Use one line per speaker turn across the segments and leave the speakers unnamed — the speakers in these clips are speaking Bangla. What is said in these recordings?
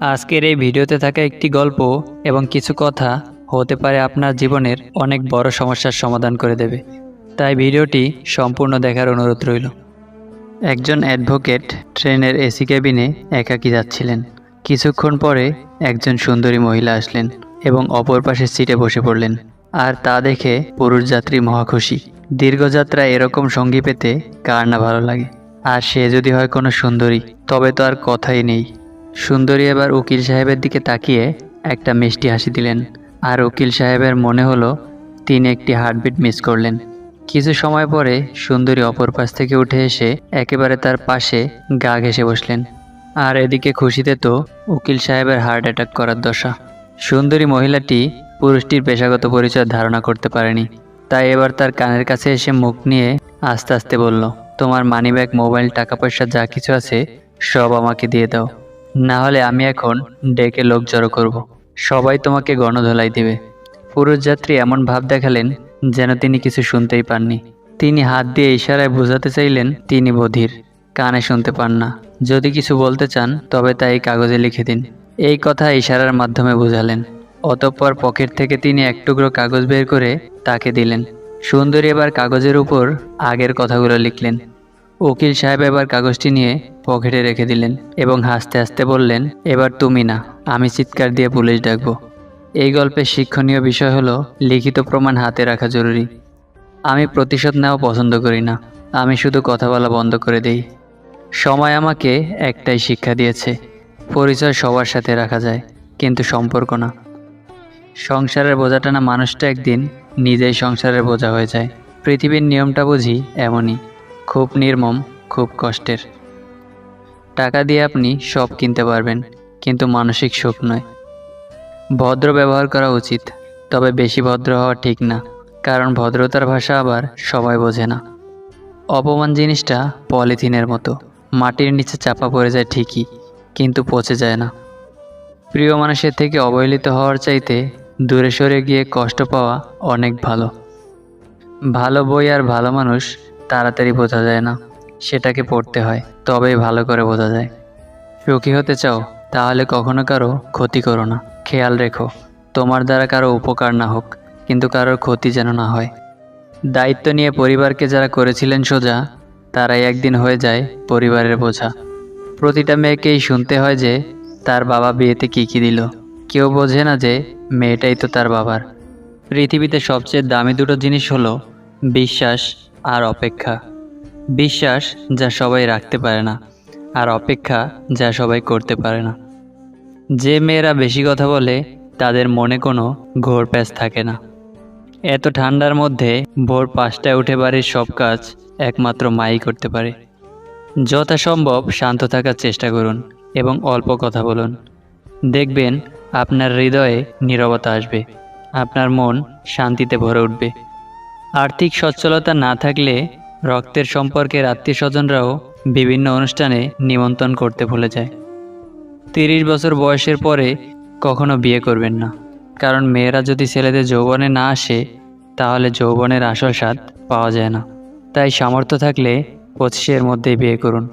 আজকের এই ভিডিওতে থাকা একটি গল্প এবং কিছু কথা হতে পারে আপনার জীবনের অনেক বড় সমস্যার সমাধান করে দেবে। তাই ভিডিওটি সম্পূর্ণ দেখার অনুরোধ রইল। একজন অ্যাডভোকেট ট্রেনের এসি কেবিনে একাকী যাচ্ছিলেন। কিছুক্ষণ পরে একজন সুন্দরী মহিলা আসলেন এবং অপর পাশের সিটে বসে পড়লেন। আর তা দেখে পুরুষ যাত্রী মহা খুশি। দীর্ঘযাত্রায় এরকম সঙ্গী পেতে কার না ভালো লাগে, আর সে যদি হয় কোনো সুন্দরী, তবে তো আর কথাই নেই। সুন্দরী এবার উকিল সাহেবের দিকে তাকিয়ে একটা মিষ্টি হাসি দিলেন, আর উকিল সাহেবের মনে হলো তিনি একটি হার্টবিট মিস করলেন। কিছু সময় পরে সুন্দরী অপর পাশ থেকে উঠে এসে একেবারে তার পাশে গা ঘেঁষে বসলেন। আর এদিকে খুশিতে তো উকিল সাহেবের হার্ট অ্যাটাক করার দশা। সুন্দরী মহিলাটি পুরুষটির পেশাগত পরিচয় ধারণা করতে পারেনি, তাই এবার তার কানের কাছে এসে মুখ নিয়ে আস্তে আস্তে বলল, তোমার মানিব্যাগ, মোবাইল, টাকা পয়সা যা কিছু আছে সব আমাকে দিয়ে দাও, না হলে আমি এখন ডেকে লোক জড়ো করব। সবাই তোমাকে গণধোলাই দিবে। পুরুষ যাত্রী এমন ভাব দেখালেন যেন তিনি কিছু শুনতেই পাননি। তিনি হাত দিয়ে ইশারায় বোঝাতে চাইলেন তিনি বধির, কানে শুনতে পান না। যদি কিছু বলতে চান তবে তা এই কাগজে লিখে দিন। এই কথা ইশারার মাধ্যমে বোঝালেন। অতঃপর পকেট থেকে তিনি এক টুকরো কাগজ বের করে তাকে দিলেন। সুন্দরী এবার কাগজের উপর আগের কথাগুলো লিখলেন। উকিল সাহেব এবার কাগজটি নিয়ে পকেটে রেখে দিলেন এবং হাসতে হাসতে বললেন, এবার তুমি না, আমি চিৎকার দিয়ে পুলিশ ডাকবো। এই গল্পের শিক্ষণীয় বিষয় হলো লিখিত প্রমাণ হাতে রাখা জরুরি। আমি প্রতিশোধ নেওয়া পছন্দ করি না, আমি শুধু কথা বলা বন্ধ করে দেই। সময় আমাকে একটাই শিক্ষা দিয়েছে, পরিচয় সবার সাথে রাখা যায়, কিন্তু সম্পর্ক না। সংসারের বোঝা টানা মানুষটা একদিন নিজেই সংসারের বোঝা হয়ে যায়। পৃথিবীর নিয়মটা বুঝি এমনই, খুব নির্মম, খুব কষ্টের। টাকা দিয়ে আপনি সব কিনতে পারবেন, কিন্তু মানসিক সুখ নয়। ভদ্র ব্যবহার করা উচিত, তবে বেশি ভদ্র হওয়া ঠিক না, কারণ ভদ্রতার ভাষা আবার সবাই বোঝে না। অপমান জিনিসটা পলিথিনের মতো, মাটির নিচে চাপা পড়ে যায় ঠিকই, কিন্তু পচে যায় না। প্রিয় মানুষের থেকে অবহেলিত হওয়ার চাইতে দূরে সরে গিয়ে কষ্ট পাওয়া অনেক ভালো। ভালো বই আর ভালো মানুষ তাড়াতাড়ি বোঝা যায় না, সেটাকে পড়তে হয়, তবেই ভালো করে বোঝা যায়। সুখী হতে চাও তাহলে কখনো কারো ক্ষতি করো না। খেয়াল রেখো তোমার দ্বারা কারো উপকার না হোক, কিন্তু কারোর ক্ষতি যেন না হয়। দায়িত্ব নিয়ে পরিবারকে যারা করেছিলেন সোজা, তারাই একদিন হয়ে যায় পরিবারের বোঝা। প্রতিটা মেয়েকেই শুনতে হয় যে তার বাবা বিয়েতে কী কী দিল। কেউ বোঝে না যে মেয়েটাই তো তার বাবার। পৃথিবীতে সবচেয়ে দামি দুটো জিনিস হলো বিশ্বাস আর অপেক্ষা। বিশ্বাস যা সবাই রাখতে পারে না, আর অপেক্ষা যা সবাই করতে পারে না। যে মেয়েরা বেশি কথা বলে তাদের মনে কোনো ঘোর প্যাঁচ থাকে না। এত ঠান্ডার মধ্যে ভোর 5টায় উঠে বাড়ির সব কাজ একমাত্র মাই করতে পারে। যথাসম্ভব শান্ত থাকার চেষ্টা করুন এবং অল্প কথা বলুন। দেখবেন আপনার হৃদয়ে নীরবতা আসবে, আপনার মন শান্তিতে ভরে উঠবে। আর্থিক সচ্ছলতা না থাকলে রক্তের সম্পর্কের আত্মীয় স্বজনরাও বিভিন্ন অনুষ্ঠানে নিমন্ত্রণ করতে ভুলে যায়। 30 বছর বয়সের পরে কখনো বিয়ে করবেন না, কারণ মেয়েরা যদি ছেলেদের যৌবনে না আসে তাহলে যৌবনের আসল স্বাদ পাওয়া যায় না। তাই সামর্থ্য থাকলে 25-এর মধ্যেই বিয়ে করুন।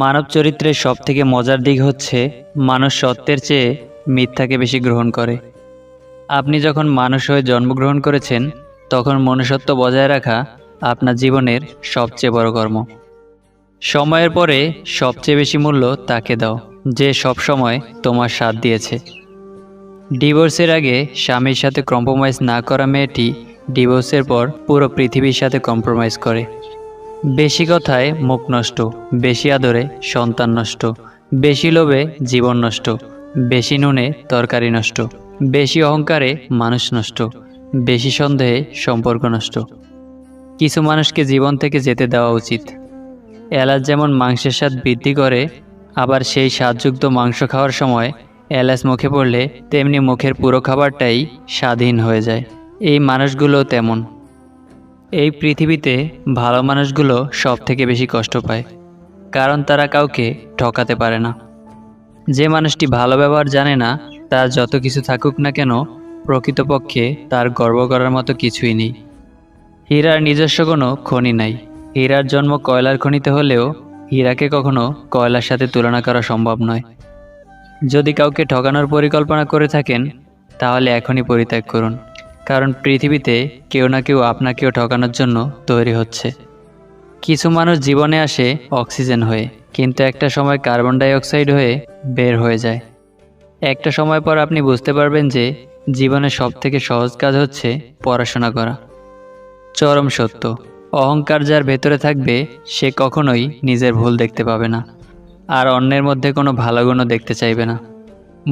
মানব চরিত্রের সবথেকে মজার দিক হচ্ছে মানুষ সত্যের চেয়ে মিথ্যাকে বেশি গ্রহণ করে। আপনি যখন মানুষ হয়ে জন্মগ্রহণ করেছেন, তখন মনুষ্যত্ব বজায় রাখা আপনার জীবনের সবচেয়ে বড় কর্ম। সময়ের পরে সবচেয়ে বেশি মূল্য তাকে দাও যে সব সময় তোমার সাথ দিয়েছে। ডিভোর্সের আগে স্বামীর সাথে কম্প্রোমাইজ না করা মেয়েটি ডিভোর্সের পর পুরো পৃথিবীর সাথে কম্প্রোমাইজ করে। বেশি কথায় মুখ নষ্ট, বেশি আদরে সন্তান নষ্ট, বেশি লোভে জীবন নষ্ট, বেশি নুনে তরকারি নষ্ট, বেশি অহংকারে মানুষ নষ্ট, বেশি সন্দেহে সম্পর্ক নষ্ট। কিছু মানুষকে জীবন থেকে যেতে দেওয়া উচিত। এলাচ যেমন মাংসের স্বাদ বৃদ্ধি করে, আবার সেই স্বাদযুক্ত মাংস খাওয়ার সময় এলাচ মুখে পড়লে তেমনি মুখের পুরো খাবারটাই স্বাদহীন হয়ে যায়। এই মানুষগুলো তেমন। এই পৃথিবীতে ভালো মানুষগুলো সব থেকে বেশি কষ্ট পায়, কারণ তারা কাউকে ঠকাতে পারে না। যে মানুষটি ভালো ব্যবহার জানে না, তার যত কিছু থাকুক না কেন, প্রকৃতপক্ষে তার গর্ব করার মতো কিছুই নেই। হীরার নিজস্ব কোনো খনি নাই। হীরার জন্ম কয়লার খনিতে হলেও হীরাকে কখনো কয়লার সাথে তুলনা করা সম্ভব নয়। যদি কাউকে ঠকানোর পরিকল্পনা করে থাকেন তাহলে এখনই পরিত্যাগ করুন, কারণ পৃথিবীতে কেউ না কেউ আপনাকেও ঠকানোর জন্য তৈরি হচ্ছে। কিছু মানুষ জীবনে আসে অক্সিজেন হয়ে, কিন্তু একটা সময় কার্বন ডাই অক্সাইড হয়ে বের হয়ে যায়। একটা সময় পর আপনি বুঝতে পারবেন যে জীবনের সবথেকে সহজ কাজ হচ্ছে পড়াশোনা করা। চরম সত্য, অহংকার যার ভেতরে থাকবে সে কখনোই নিজের ভুল দেখতে পাবে না, আর অন্যের মধ্যে কোনো ভালো গুণও দেখতে চাইবে না।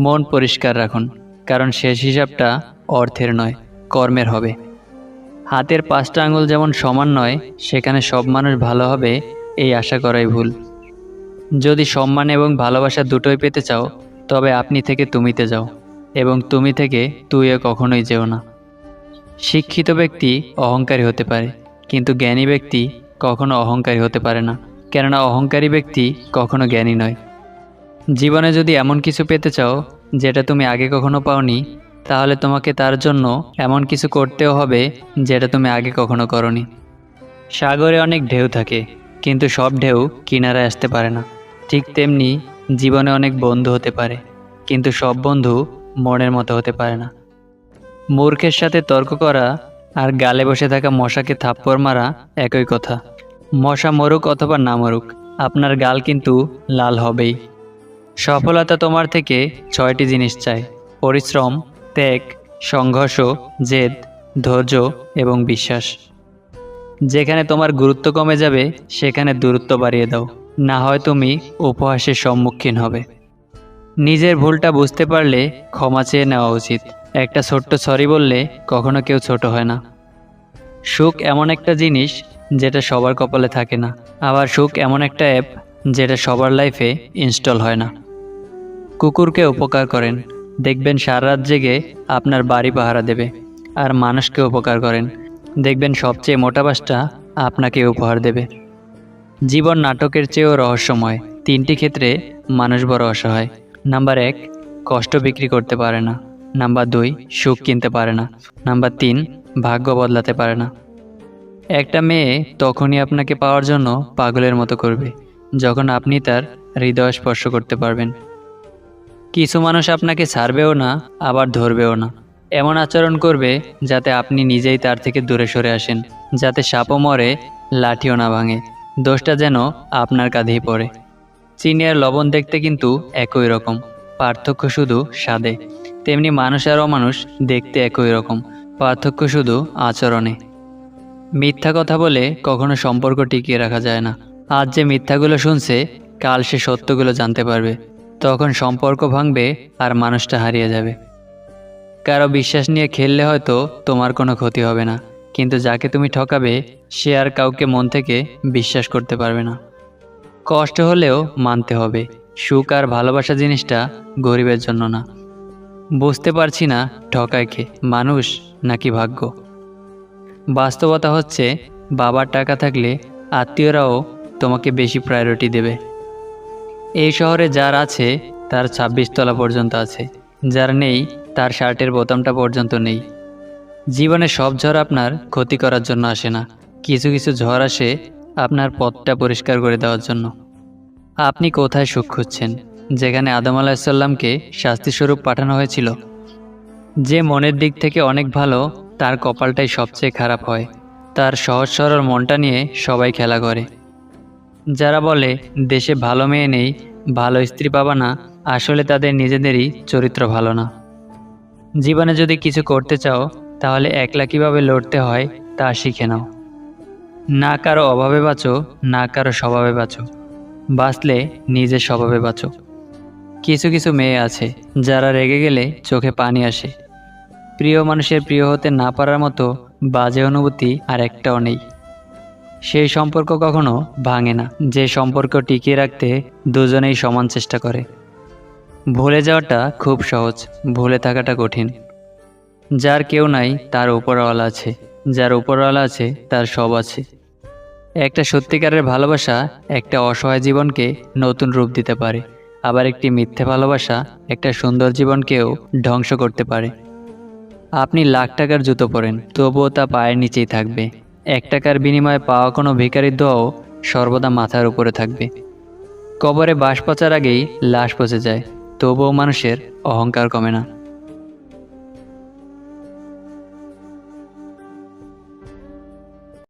মন পরিষ্কার রাখুন, কারণ শেষ হিসাবটা অর্থের নয়, কর্মের হবে। হাতের 5টা আঙুল যেমন সমান নয়, সেখানে সব মানুষ ভালো হবে এই আশা করাই ভুল। যদি সম্মান এবং ভালোবাসা দুটোই পেতে চাও, তবে আপনি থেকে তুমিতে যাও, এবং তুমি থেকে তুইও কখনোই যেও না। শিক্ষিত ব্যক্তি অহংকারী হতে পারে, কিন্তু জ্ঞানী ব্যক্তি কখনো অহংকারী হতে পারে না, কেননা অহংকারী ব্যক্তি কখনো জ্ঞানী নয়। জীবনে যদি এমন কিছু পেতে চাও যেটা তুমি আগে কখনো পাওনি, তাহলে তোমাকে তার জন্য এমন কিছু করতেও হবে যেটা তুমি আগে কখনো করনি। সাগরে অনেক ঢেউ থাকে, কিন্তু সব ঢেউ কিনারায় আসতে পারে না। ঠিক তেমনি জীবনে অনেক বন্ধু হতে পারে, কিন্তু সব বন্ধু মনের মতো হতে পারে না। মূর্খের সাথে তর্ক করা আর গালে বসে থাকা মশাকে থাপ্পড় মারা একই কথা। মশা মরুক অথবা না মরুক, আপনার গাল কিন্তু লাল হবেই। সফলতা তোমার থেকে 6টি জিনিস চাই: পরিশ্রম, ত্যাগ, সংঘর্ষ, জেদ, ধৈর্য এবং বিশ্বাস। যেখানে তোমার গুরুত্ব কমে যাবে সেখানে দূরত্ব বাড়িয়ে দাও, না হয় তুমি উপহাসের সম্মুখীন হবে। নিজের ভুলটা বুঝতে পারলে ক্ষমা চেয়ে নেওয়া উচিত। একটা ছোট্ট সরি বললে কখনো কেউ ছোট হয় না। সুখ এমন একটা জিনিস যেটা সবার কপালে থাকে না, আবার সুখ এমন একটা অ্যাপ যেটা সবার লাইফে ইনস্টল হয় না। কুকুরকে উপকার করেন, দেখবেন সারা রাত জেগে আপনার বাড়ি পাহারা দেবে। আর মানুষকে উপকার করেন, দেখবেন সবচেয়ে মোটা বাসটা আপনাকে উপহার দেবে। জীবন নাটকের চেয়েও রহস্যময়। 3টি ক্ষেত্রে মানুষ বড় অসহায়। নাম্বার 1, কষ্ট বিক্রি করতে পারে না। নাম্বার 2, সুখ কিনতে পারে না। নাম্বার 3, ভাগ্য বদলাতে পারে না। একটা মেয়ে তখনই আপনাকে পাওয়ার জন্য পাগলের মতো করবে যখন আপনি তার হৃদয় স্পর্শ করতে পারবেন। কিছু মানুষ আপনাকে ছাড়বেও না, আবার ধরবেও না। এমন আচরণ করবে যাতে আপনি নিজেই তার থেকে দূরে সরে আসেন, যাতে সাপও মরে লাঠিও না ভাঙে, দোষটা যেন আপনার কাঁধেই পড়ে। চিনি আর লবণ দেখতে কিন্তু একই রকম, পার্থক্য শুধু স্বাদে। তেমনি মানুষ আর অমানুষ দেখতে একই রকম, পার্থক্য শুধু আচরণে। মিথ্যা কথা বলে কখনো সম্পর্ক টিকিয়ে রাখা যায় না। আজ যে মিথ্যাগুলো শুনছে, কাল সে সত্যগুলো জানতে পারবে। তখন সম্পর্ক ভাঙবে আর মানুষটা হারিয়ে যাবে। কারো বিশ্বাস নিয়ে খেললে হয়তো তোমার কোনো ক্ষতি হবে না, কিন্তু যাকে তুমি ঠকাবে সে আর কাউকে মন থেকে বিশ্বাস করতে পারবে না। কষ্ট হলেও মানতে হবে, সুখ আর ভালোবাসা জিনিসটা গরিবের জন্য না। বুঝতে পারছি না ঠকায় কে, মানুষ নাকি ভাগ্য। বাস্তবতা হচ্ছে, বাবার টাকা থাকলে আত্মীয়রাও তোমাকে বেশি প্রায়োরিটি দেবে। এই শহরে যার আছে তার 26 তলা পর্যন্ত আছে, যার নেই তার শার্টের বোতামটা পর্যন্ত নেই। জীবনে সব ঝড় আপনার ক্ষতি করার জন্য আসে না, কিছু কিছু ঝড় আসে আপনার পথটা পরিষ্কার করে দেওয়ার জন্য। আপনি কোথায় সুখ খুঁজছেন, যেখানে আদম আলাহিসাল্লামকে শাস্তিস্বরূপ পাঠানো হয়েছিল? যে মনের দিক থেকে অনেক ভালো, তার কপালটাই সবচেয়ে খারাপ হয়। তার সহজ সরল মনটা নিয়ে সবাই খেলা করে। যারা বলে দেশে ভালো মেয়ে নেই, ভালো স্ত্রী পাবা না, আসলে তাদের নিজেদেরই চরিত্র ভালো না। জীবনে যদি কিছু করতে চাও, তাহলে একলা কীভাবে লড়তে হয় তা শিখে নাও। না কারো অভাবে বাঁচো, না কারো স্বভাবে বাঁচো, বাঁচলে নিজের স্বভাবে বাঁচো। কিছু কিছু মেয়ে আছে যারা রেগে গেলে চোখে পানি আসে। প্রিয় মানুষের প্রিয় হতে না পারার মতো বাজে অনুভূতি আর একটাও নেই। সেই সম্পর্ক কখনো ভাঙে না, যে সম্পর্ক টিকিয়ে রাখতে দুজনেই সমান চেষ্টা করে। ভুলে যাওয়াটা খুব সহজ, ভুলে থাকাটা কঠিন। যার কেউ নাই তার উপরওয়ালা আছে, যার উপরওয়ালা আছে তার সব আছে। একটা সত্যিকারের ভালোবাসা একটা অসহায় জীবনকে নতুন রূপ দিতে পারে, আবার একটি মিথ্যে ভালোবাসা একটা সুন্দর জীবনকেও ধ্বংস করতে পারে। আপনি লাখ টাকার জুতো পরেন, তবুও তা পায়ের নিচেই থাকবে। 1 টাকার বিনিময়ে পাওয়া কোনো ভিখারির দোয়াও সর্বদা মাথার উপরে থাকবে। কবরে বাঁশ পচার আগেই লাশ পচে যায়, তবুও মানুষের অহংকার কমে না।